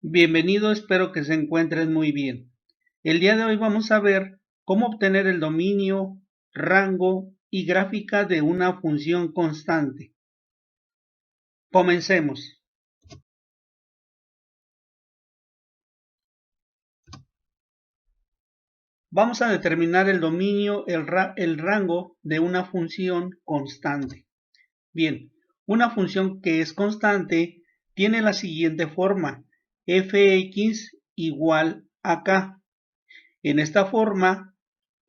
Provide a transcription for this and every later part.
Bienvenido, espero que se encuentren muy bien. El día de hoy vamos a ver cómo obtener el dominio, rango y gráfica de una función constante. Comencemos. Vamos a determinar el dominio, el rango de una función constante. Bien, una función que es constante tiene la siguiente forma: fx igual a k. En esta forma,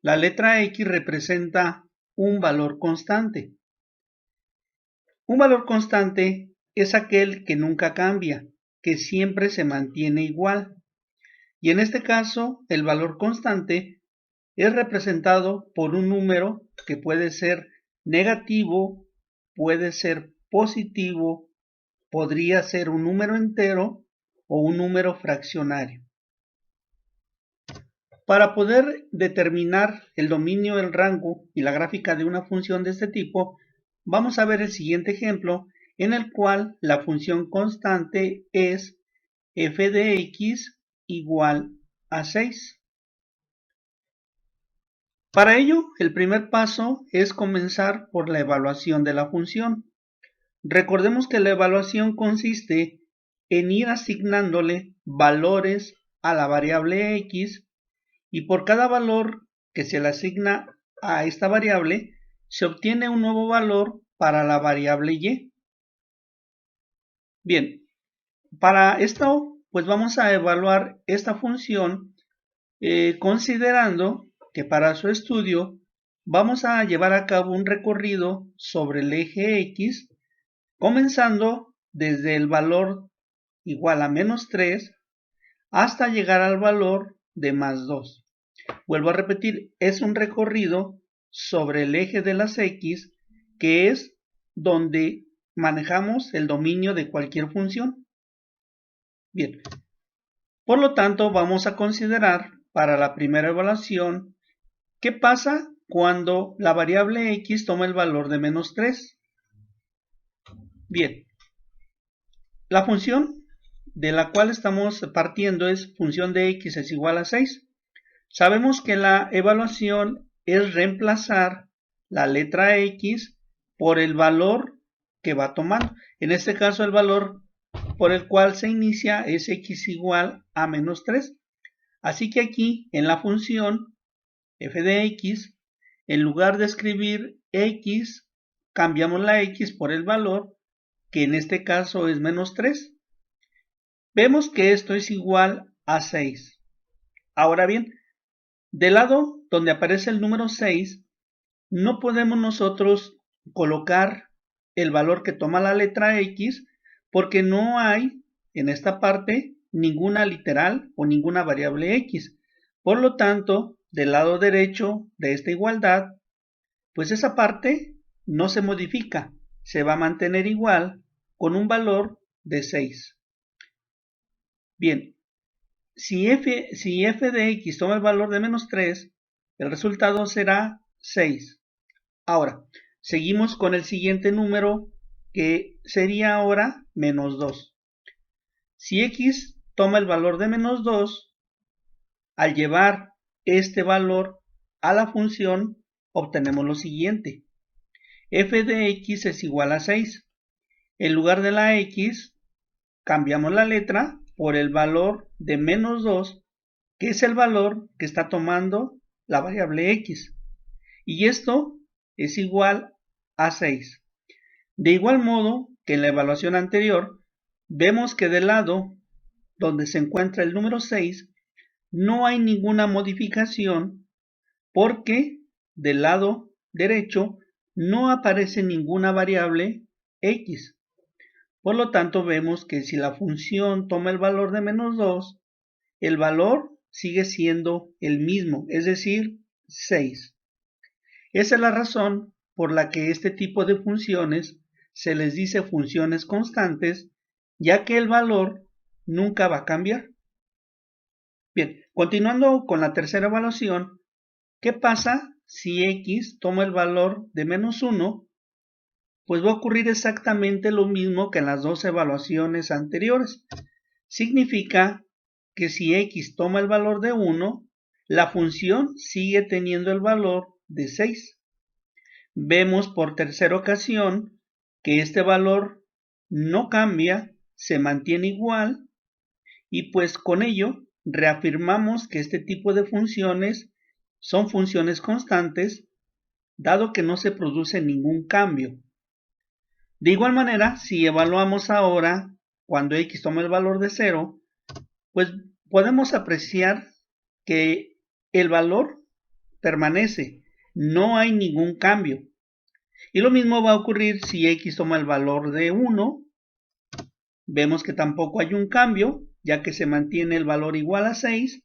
la letra x representa un valor constante. Un valor constante es aquel que nunca cambia, que siempre se mantiene igual. Y en este caso, el valor constante es representado por un número que puede ser negativo, puede ser positivo, podría ser un número entero o un número fraccionario. Para poder determinar el dominio, el rango y la gráfica de una función de este tipo, vamos a ver el siguiente ejemplo en el cual la función constante es f de x igual a 6. Para ello, el primer paso es comenzar por la evaluación de la función. Recordemos que la evaluación consiste en ir asignándole valores a la variable x y por cada valor que se le asigna a esta variable se obtiene un nuevo valor para la variable y. Bien, para esto pues vamos a evaluar esta función considerando que para su estudio vamos a llevar a cabo un recorrido sobre el eje x, comenzando desde el valor igual a menos 3 hasta llegar al valor de más 2. Vuelvo a repetir, es un recorrido sobre el eje de las x, que es donde manejamos el dominio de cualquier función. Bien, por lo tanto vamos a considerar para la primera evaluación qué pasa cuando la variable x toma el valor de menos 3. Bien, la función de la cual estamos partiendo es función de x es igual a 6. Sabemos que la evaluación es reemplazar la letra x por el valor que va tomando. En este caso, el valor por el cual se inicia es x igual a menos 3. Así que aquí en la función f de x, en lugar de escribir x, cambiamos la x por el valor, que en este caso es menos 3. Vemos que esto es igual a 6. Ahora bien, del lado donde aparece el número 6, no podemos nosotros colocar el valor que toma la letra x porque no hay en esta parte ninguna literal o ninguna variable x. Por lo tanto, del lado derecho de esta igualdad, pues esa parte no se modifica, se va a mantener igual con un valor de 6. Bien, si f de x toma el valor de menos 3, el resultado será 6. Ahora, seguimos con el siguiente número, que sería ahora menos 2. Si x toma el valor de menos 2, al llevar este valor a la función, obtenemos lo siguiente. F de x es igual a 6. En lugar de la x, cambiamos la letra por el valor de menos 2, que es el valor que está tomando la variable x. Y esto es igual a 6. De igual modo que en la evaluación anterior, vemos que del lado donde se encuentra el número 6, no hay ninguna modificación porque del lado derecho no aparece ninguna variable x. Por lo tanto, vemos que si la función toma el valor de menos 2, el valor sigue siendo el mismo, es decir, 6. Esa es la razón por la que este tipo de funciones se les dice funciones constantes, ya que el valor nunca va a cambiar. Bien, continuando con la tercera evaluación, ¿qué pasa si x toma el valor de menos 1? Pues va a ocurrir exactamente lo mismo que en las dos evaluaciones anteriores. significa que si x toma el valor de 1, la función sigue teniendo el valor de 6. Vemos por tercera ocasión que este valor no cambia, se mantiene igual, y pues con ello reafirmamos que este tipo de funciones son funciones constantes, dado que no se produce ningún cambio. De igual manera, si evaluamos ahora cuando x toma el valor de 0, pues podemos apreciar que el valor permanece, no hay ningún cambio. Y lo mismo va a ocurrir si x toma el valor de 1, vemos que tampoco hay un cambio, ya que se mantiene el valor igual a 6.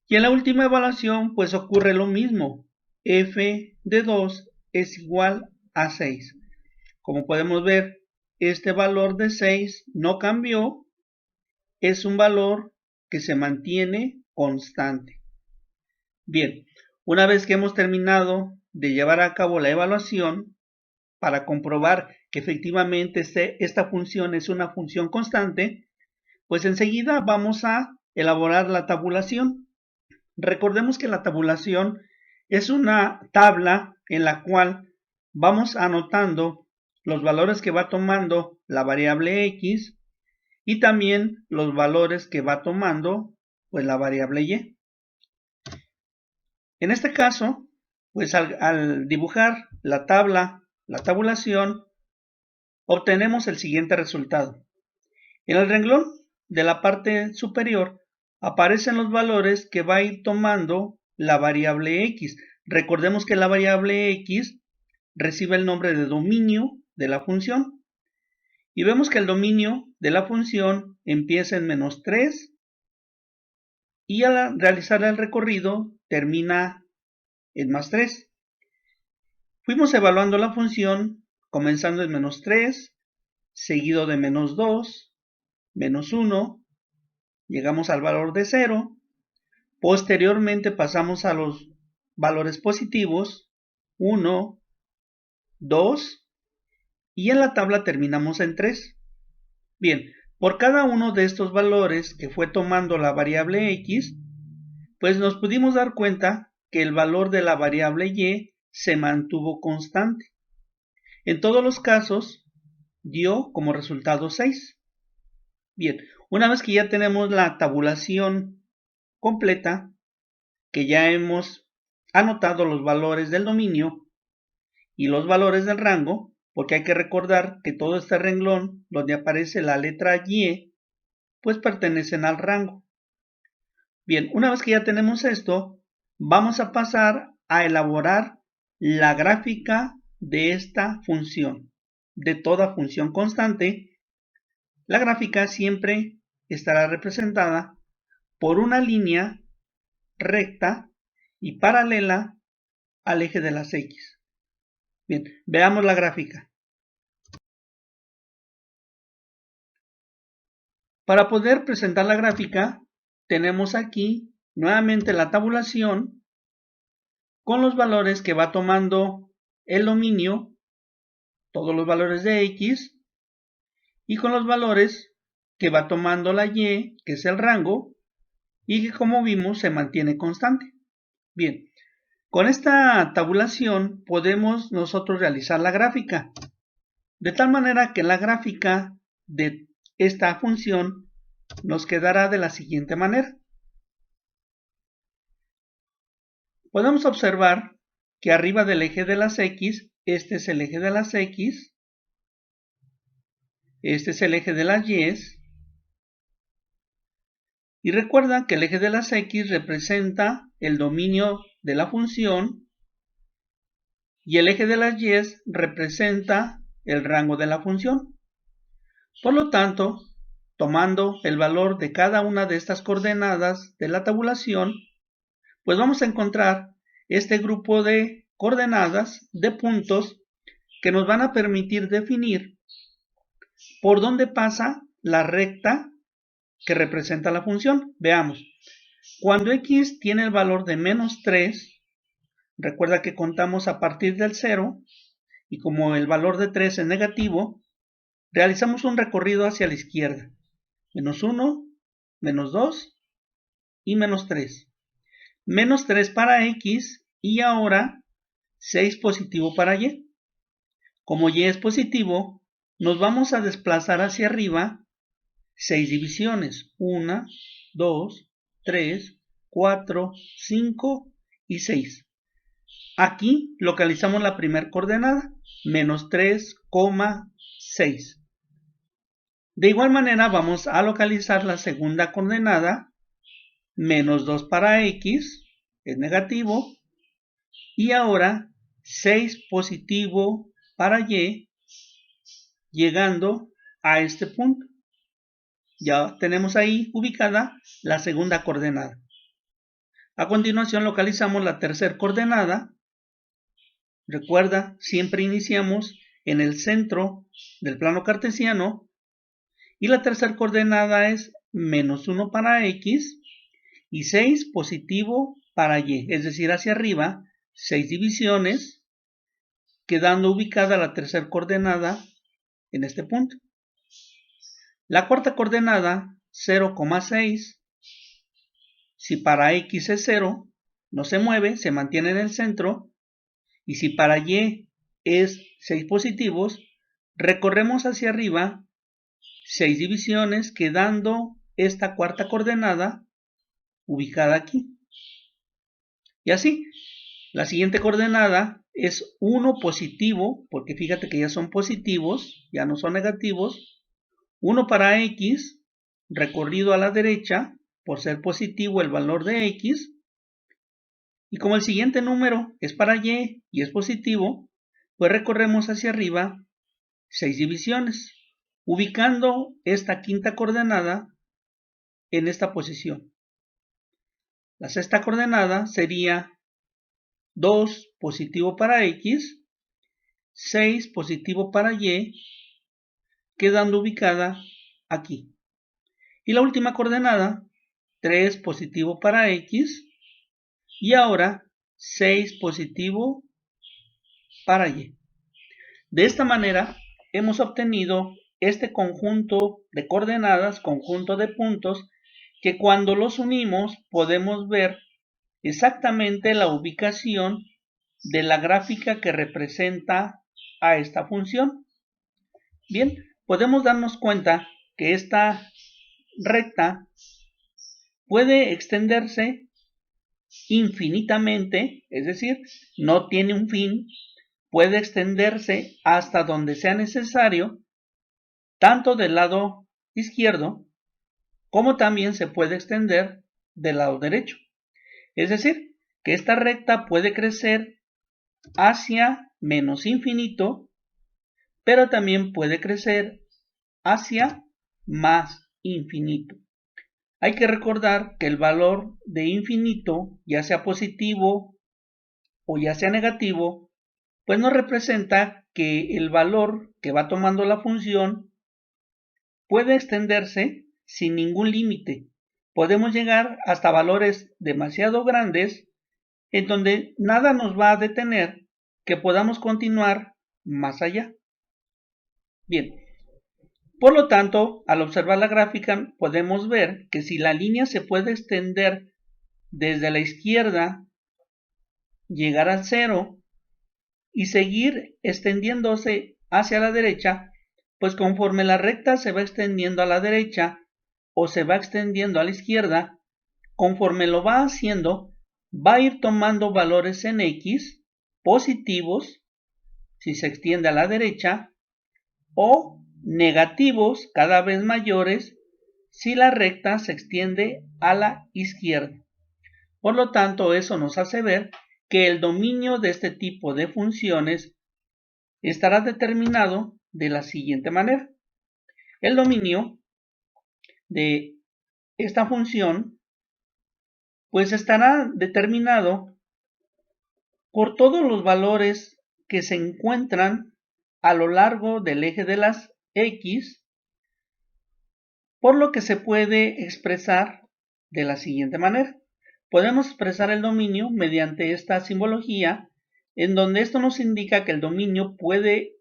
Y en la última evaluación, pues ocurre lo mismo, f de 2 es igual a 6. Como podemos ver, este valor de 6 no cambió, es un valor que se mantiene constante. Bien, una vez que hemos terminado de llevar a cabo la evaluación, para comprobar que efectivamente esta función es una función constante, pues enseguida vamos a elaborar la tabulación. Recordemos que la tabulación es una tabla en la cual vamos anotando los valores que va tomando la variable x y también los valores que va tomando pues la variable y. En este caso, pues al dibujar la tabulación, obtenemos el siguiente resultado. En el renglón de la parte superior aparecen los valores que va a ir tomando la variable x. Recordemos que la variable x recibe el nombre de dominio de la función. Y vemos que el dominio de la función empieza en -3 y al realizar el recorrido termina en +3. Fuimos evaluando la función comenzando en -3, seguido de -2, -1, llegamos al valor de 0, posteriormente pasamos a los valores positivos, 1, 2, y en la tabla terminamos en 3. Bien, por cada uno de estos valores que fue tomando la variable x, pues nos pudimos dar cuenta que el valor de la variable y se mantuvo constante. En todos los casos, dio como resultado 6. Bien, una vez que ya tenemos la tabulación completa, que ya hemos anotado los valores del dominio y los valores del rango, porque hay que recordar que todo este renglón donde aparece la letra y, pues pertenecen al rango. Bien, una vez que ya tenemos esto, vamos a pasar a elaborar la gráfica de esta función, de toda función constante. La gráfica siempre estará representada por una línea recta y paralela al eje de las x. Bien, veamos la gráfica. Para poder presentar la gráfica, tenemos aquí nuevamente la tabulación con los valores que va tomando el dominio, todos los valores de x, y con los valores que va tomando la y, que es el rango, y que como vimos se mantiene constante. Bien, con esta tabulación podemos nosotros realizar la gráfica, de tal manera que la gráfica de esta función nos quedará de la siguiente manera. Podemos observar que arriba del eje de las x, este es el eje de las x, este es el eje de las y, y recuerda que el eje de las x representa el dominio de la función y el eje de las y representa el rango de la función. Por lo tanto, tomando el valor de cada una de estas coordenadas de la tabulación, pues vamos a encontrar este grupo de coordenadas, de puntos, que nos van a permitir definir por dónde pasa la recta que representa la función. Veamos, cuando x tiene el valor de -3, recuerda que contamos a partir del 0, y como el valor de 3 es negativo, realizamos un recorrido hacia la izquierda. menos 1, menos 2 y menos 3. Menos 3 para X y ahora 6 positivo para Y. Como Y es positivo, nos vamos a desplazar hacia arriba 6 divisiones. 1, 2, 3, 4, 5 y 6. Aquí localizamos la primera coordenada, menos 3,6. De igual manera vamos a localizar la segunda coordenada, menos 2 para X, es negativo, y ahora 6 positivo para Y, llegando a este punto. Ya tenemos ahí ubicada la segunda coordenada. A continuación localizamos la tercera coordenada. Recuerda, siempre iniciamos en el centro del plano cartesiano. Y la tercera coordenada es menos 1 para X y 6 positivo para Y. Es decir, hacia arriba, 6 divisiones, quedando ubicada la tercera coordenada en este punto. La cuarta coordenada, 0,6. Si para X es 0, no se mueve, se mantiene en el centro. Y si para Y es 6 positivos, recorremos hacia arriba 6 divisiones, quedando esta cuarta coordenada ubicada aquí. Y así, la siguiente coordenada es 1 positivo, porque fíjate que ya son positivos, ya no son negativos. 1 para X, recorrido a la derecha, por ser positivo el valor de X. Y como el siguiente número es para Y y es positivo, pues recorremos hacia arriba 6 divisiones, ubicando esta quinta coordenada en esta posición. La sexta coordenada sería 2 positivo para X, 6 positivo para Y, quedando ubicada aquí. Y la última coordenada, 3 positivo para X, y ahora 6 positivo para Y. De esta manera hemos obtenido este conjunto de coordenadas, conjunto de puntos, que cuando los unimos podemos ver exactamente la ubicación de la gráfica que representa a esta función. Bien, podemos darnos cuenta que esta recta puede extenderse infinitamente, es decir, no tiene un fin, puede extenderse hasta donde sea necesario, tanto del lado izquierdo como también se puede extender del lado derecho. Es decir, que esta recta puede crecer hacia menos infinito, pero también puede crecer hacia más infinito. Hay que recordar que el valor de infinito, ya sea positivo o ya sea negativo, pues nos representa que el valor que va tomando la función puede extenderse sin ningún límite. Podemos llegar hasta valores demasiado grandes en donde nada nos va a detener que podamos continuar más allá. Bien, por lo tanto, al observar la gráfica podemos ver que si la línea se puede extender desde la izquierda, llegar al 0 y seguir extendiéndose hacia la derecha, pues conforme la recta se va extendiendo a la derecha o se va extendiendo a la izquierda, conforme lo va haciendo, va a ir tomando valores en X positivos si se extiende a la derecha o negativos cada vez mayores si la recta se extiende a la izquierda. Por lo tanto, eso nos hace ver que el dominio de este tipo de funciones estará determinado de la siguiente manera. El dominio de esta función pues estará determinado por todos los valores que se encuentran a lo largo del eje de las X, por lo que se puede expresar de la siguiente manera. Podemos expresar el dominio mediante esta simbología, en donde esto nos indica que el dominio puede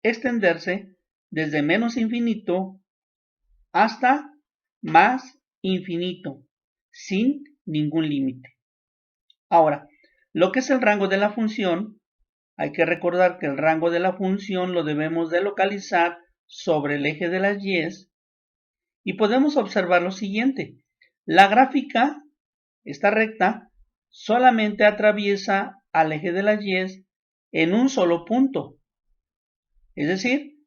extenderse desde menos infinito hasta más infinito, sin ningún límite. Ahora, lo que es el rango de la función, hay que recordar que el rango de la función lo debemos de localizar sobre el eje de las y y podemos observar lo siguiente. La gráfica, esta recta, solamente atraviesa al eje de las y en un solo punto. Es decir,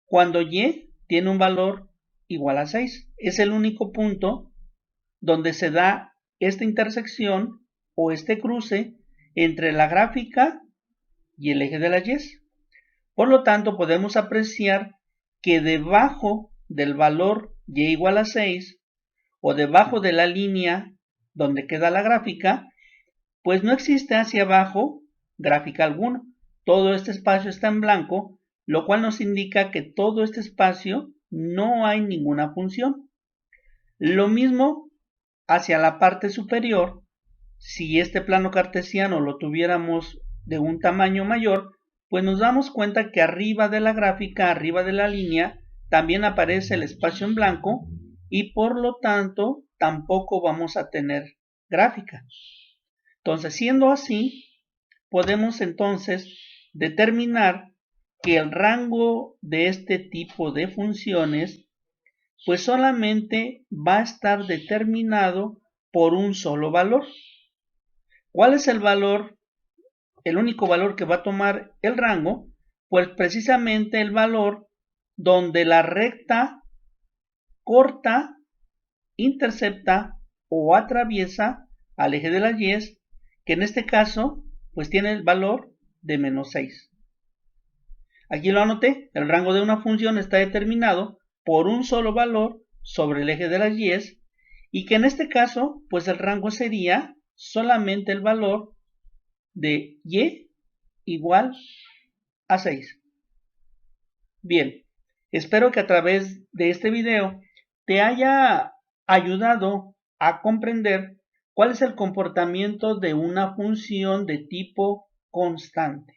cuando y tiene un valor igual a 6. Es el único punto donde se da esta intersección o este cruce entre la gráfica y el eje de las y. Por lo tanto, podemos apreciar que debajo del valor y igual a 6 o debajo de la línea donde queda la gráfica, pues no existe hacia abajo gráfica alguna. Todo este espacio está en blanco, lo cual nos indica que todo este espacio no hay ninguna función. Lo mismo hacia la parte superior, si este plano cartesiano lo tuviéramos de un tamaño mayor, pues nos damos cuenta que arriba de la gráfica, arriba de la línea, también aparece el espacio en blanco y por lo tanto tampoco vamos a tener gráfica. Entonces, siendo así, podemos entonces determinar que el rango de este tipo de funciones pues solamente va a estar determinado por un solo valor. ¿Cuál es el valor? El único valor que va a tomar el rango, pues precisamente el valor donde la recta corta, intercepta o atraviesa al eje de las y, que en este caso pues tiene el valor de menos 6. Aquí lo anoté, el rango de una función está determinado por un solo valor sobre el eje de las y que en este caso pues el rango sería solamente el valor de y igual a 6. Bien, espero que a través de este video te haya ayudado a comprender cuál es el comportamiento de una función de tipo constante.